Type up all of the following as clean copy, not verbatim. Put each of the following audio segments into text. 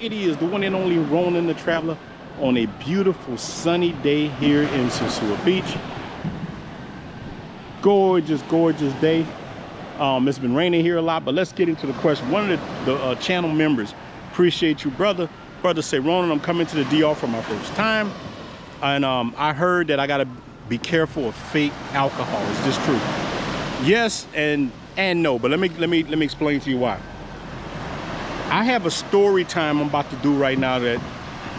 It is the one and only Ronin the Traveler on a beautiful sunny day here in Sosua Beach. Gorgeous, gorgeous day. It's been raining here a lot, but let's get into the question. One of the channel members, appreciate you, brother. Brother say, Ronin, I'm coming to the DR for my first time. And I heard that I gotta be careful of fake alcohol. Is this true? Yes and no, but let me explain to you why. I have a story time I'm about to do right now that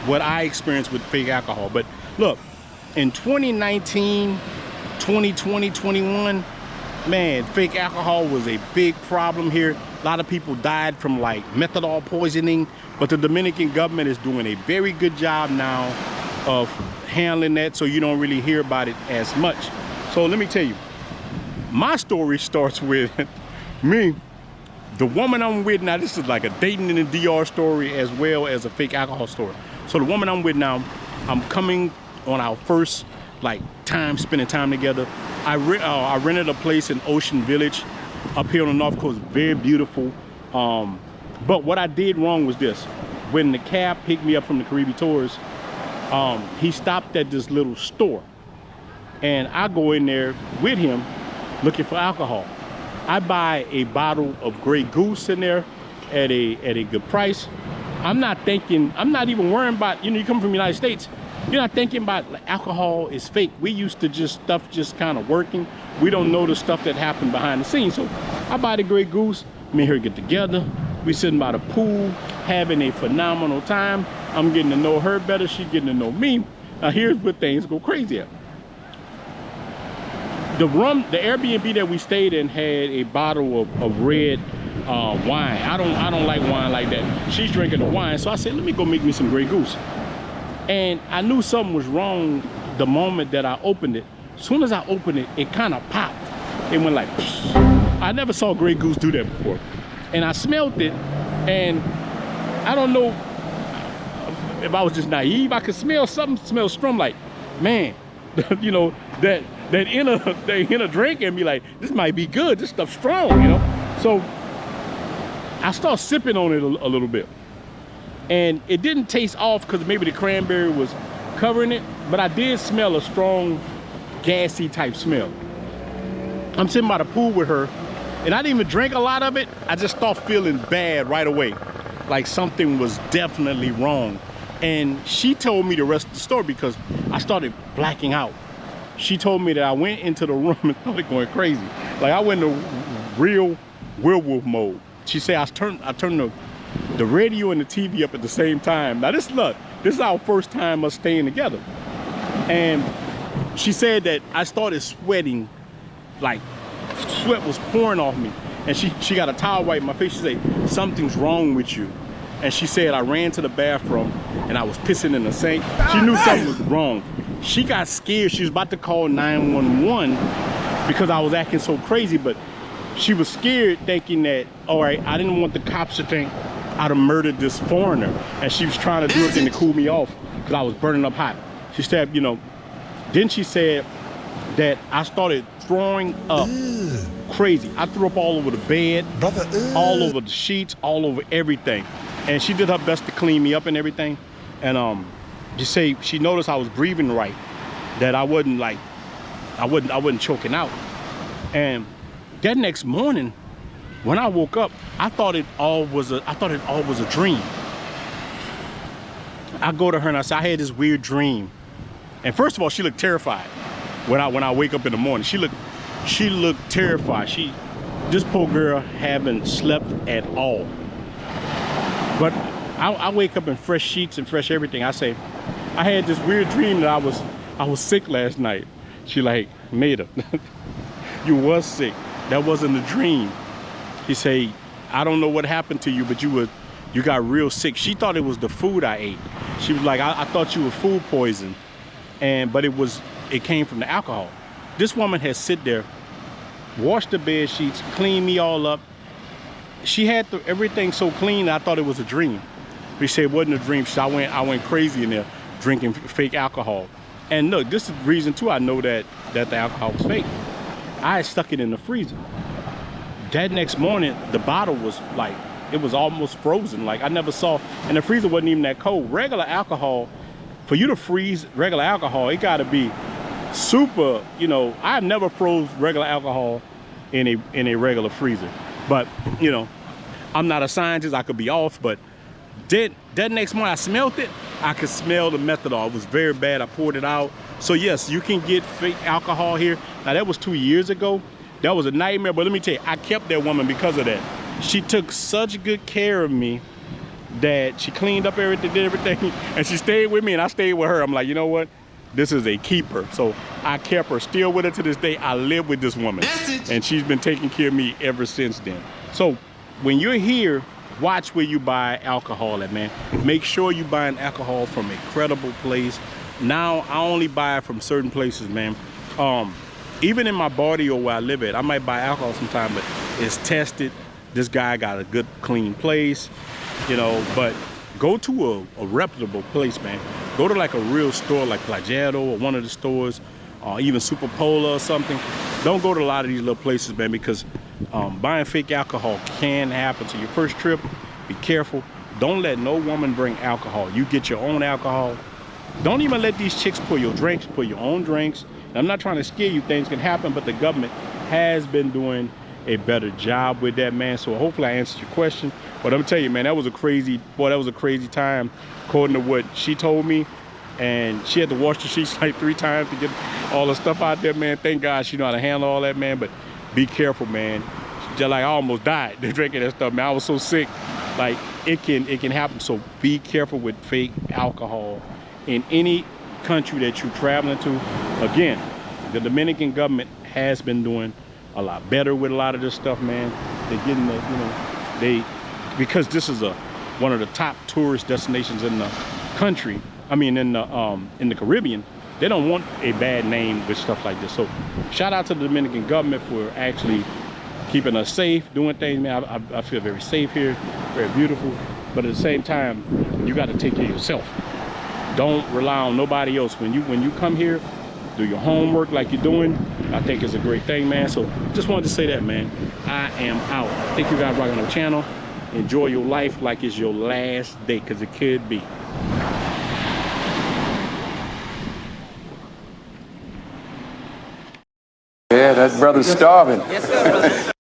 what I experienced with fake alcohol. But look, in 2019, 2020, 21, man, fake alcohol was a big problem here. A lot of people died from like methadone poisoning, but the Dominican government is doing a very good job now of handling that, so you don't really hear about it as much. So let me tell you, my story starts with me. The woman I'm with now, this is like a dating in the DR story as well as a fake alcohol story. So the woman I'm with now, I'm coming on our first like spending time together. I rented a place in Ocean Village up here on the North Coast, very beautiful. But what I did wrong was this. When the cab picked me up from the Caribbean Tours, he stopped at this little store. And I go in there with him looking for alcohol. I buy a bottle of Grey Goose in there at a good price. I'm not even worrying about, you come from the United States, you're not thinking about like, alcohol is fake. We used to stuff just kind of working. We don't know the stuff that happened behind the scenes. So I buy the Grey Goose, me and her get together. We sitting by the pool, having a phenomenal time. I'm getting to know her better, she's getting to know me. Now here's where things go crazy at. The Airbnb that we stayed in had a bottle of red wine. I don't like wine like that. She's drinking the wine, so I said, let me go make me some Grey Goose. And I knew something was wrong the moment that I opened it. As soon as I opened it, it kind of popped. It went like, psh. I never saw Grey Goose do that before. And I smelled it, and I don't know if I was just naive. I could smell something, smell strong, like, man, that inner drink and be like, this might be good, this stuff's strong, So I start sipping on it a little bit, and it didn't taste off because maybe the cranberry was covering it, but I did smell a strong gassy type smell. I'm sitting by the pool with her, and I didn't even drink a lot of it. I just started feeling bad right away, like something was definitely wrong. And she told me the rest of the story because I started blacking out. She told me that I went into the room and started going crazy. Like I went into real werewolf mode. She said I turned the radio and the TV up at the same time. Now this is our first time us staying together. And she said that I started sweating, like sweat was pouring off me. And she got a towel wipe my face. She said, something's wrong with you. And she said I ran to the bathroom and I was pissing in the sink. She knew something was wrong. She got scared. She was about to call 911 because I was acting so crazy, but she was scared thinking that, all right, I didn't want the cops to think I'd have murdered this foreigner. And she was trying to do everything to cool me off because I was burning up hot. She said, then she said that I started throwing up crazy. I threw up all over the bed, all over the sheets, all over everything. And she did her best to clean me up and everything. And just say she noticed I was breathing right, that I wasn't choking out. And that next morning, when I woke up, I thought it all was a dream. I go to her and I say, I had this weird dream. And first of all, she looked terrified when I wake up in the morning. She looked terrified. This poor girl haven't slept at all. But I wake up in fresh sheets and fresh everything. I say, I had this weird dream that I was sick last night. She like, Maida, you was sick. That wasn't a dream. He say, I don't know what happened to you, but you got real sick. She thought it was the food I ate. She was like, I thought you were food poisoned, but it came from the alcohol. This woman has sit there, washed the bed sheets, cleaned me all up. She had everything so clean I thought it was a dream. But she said it wasn't a dream. So I went crazy in there drinking fake alcohol. And look, this is the reason too I know that the alcohol was fake. I had stuck it in the freezer. That next morning, the bottle was like it was almost frozen. Like I never saw, and the freezer wasn't even that cold. Regular alcohol, for you to freeze regular alcohol, it gotta be super, you know, I've never froze regular alcohol in a regular freezer. But, you know, I'm not a scientist, I could be off, but that next morning I smelled it, I could smell the methanol. It was very bad. I poured it out. So yes, you can get fake alcohol here. Now that was 2 years ago. That was a nightmare, but let me tell you, I kept that woman because of that. She took such good care of me that she cleaned up everything, did everything, and she stayed with me and I stayed with her. I'm like, you know what? This is a keeper. So I kept her, still with her to this day. I live with this woman and she's been taking care of me ever since then. So when you're here, watch where you buy alcohol at, man. Make sure you buying alcohol from a credible place. Now I only buy it from certain places, man. Even in my barrio where I live at, I might buy alcohol sometime, but it's tested. This guy got a good clean place, you know, but go to a reputable place, man. Go to like a real store like Flagelo or one of the stores, or even Super Pola or something. Don't go to a lot of these little places, man, because buying fake alcohol can happen. So your first trip, be careful. Don't let no woman bring alcohol. You get your own alcohol. Don't even let these chicks pour your drinks, pour your own drinks. And I'm not trying to scare you, things can happen, but the government has been doing a better job with that, man. So hopefully I answered your question. But I'm gonna tell you, man, that was a crazy time according to what she told me. And she had to wash the sheets like 3 times to get all the stuff out there, man. Thank God she know how to handle all that, man. But be careful, man. Just like I almost died drinking that stuff, man. I was so sick. Like it can happen. So be careful with fake alcohol in any country that you're traveling to. Again, the Dominican government has been doing a lot better with a lot of this stuff, man. They're getting the, you know, because this is one of the top tourist destinations in the country. I mean, in the Caribbean, they don't want a bad name with stuff like this. So shout out to the Dominican government for actually keeping us safe, doing things, man. I feel very safe here, very beautiful. But at the same time, you got to take care of yourself. Don't rely on nobody else. When you come here, do your homework like you're doing. I think it's a great thing, man. So just wanted to say that, man. I am out. Thank you guys for rocking on the channel. Enjoy your life like it's your last day, because it could be. Yeah, that brother's starving. Yes, sir, brother.